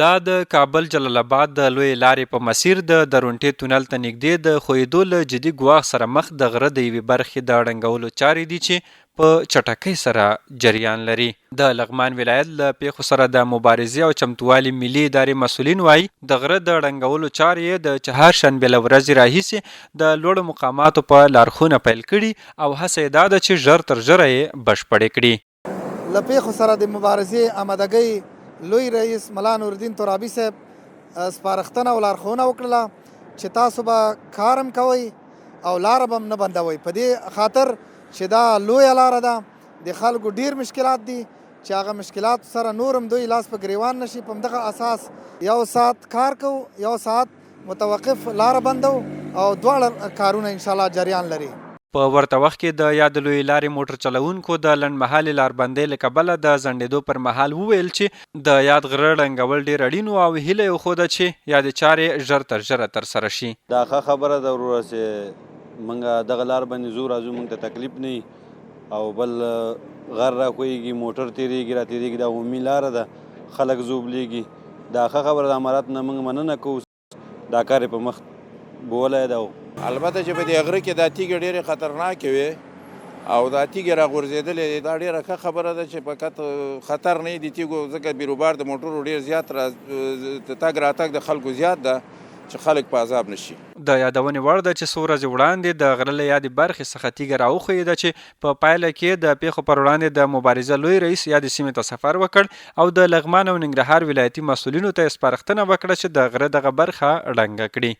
دا د کابل جلال آباد د لوی لارې په مسیر د درونټې تونل ته نږدې د ښویېدو له جدي ګواښ سره مخ د غره د یوې برخې د ړنګولو چارې دي چې په چټکۍ سره جریان لري. د لغمان ولایت له پیښو سره د مبارزې او چمتووالي ملي ادارې مسؤلین وایي د غره د ړنګولو چارې یې د چهارشنبې له ورځې راهیسې د لوړو مقاماتو په لارښوونه پیل کړي او هڅه یې دا ده چې ژر تر ژره یې بشپړې کړي. له پیښو سره د مبارزې آمادګۍ لوی رئیس ملا نوردین ترابي صاحب سپارښتنه او لارښوونه وکړله چې تاسو به کار هم کوئ او لاره به هم نه بندوئ، په دې خاطر چې دا لویه لاره ده، د خلکو ډیر مشکلات دي چې هغه مشکلات سره نور هم دوی لاس په ګریوان نشي. په همدغه اساس 1 ساعت کار کوو، 1 ساعت متوقف لاره بندو او دواړه کارونه انشاءالله جریان لري. په ورته وخت کې د یاد لوی لارې موټر چلوونکو د لنډمهالې لاربندۍ له کبله د ځنډېدو پر مهال وویل چې د یاد غره ړنګول ډېر اړین و او هیله یې وښوده چې یادې چارې ژر تر ژره ترسره شي. دا ښه خبره ده وروره چې موږ دغه لار باندې ځو راځو، موږ ته تکلیف نه وي او بل غر راښویږي، موټر تېرېږي را تېرېږي، دا عمومي لاره ده، خلک زوبلېږي. دا ښه خبره ده، امارات نه موږ مننه کوو، دا کار یې په مخ بولی ده. البته چې په دې غره کې دا تیږې ډېرې خطرناکې وې او دا تیږې راغورځېدلې، دا ډېره ښه خبره ده چې فقط خطر نه وي د تیږو، ځکه بیروبار د موټرو ډېر زیات تګ راتګ د خلکو زیات ده چې خلک په عذاب نشي. د یادونې وړ ده چې څو ورځې وړاندې د غره له یادې برخې څخه تیږه راوښویېده چې په پایله کې د پیښو پر وړاندې د مبارزه لوی رئیس یادې سیمې ته سفر وکړ او د لغمان او ننګرهار ولایتي مسؤلینو ته یې سپارښتنه وکړه چې د غره دغه برخه ړنګه کړي.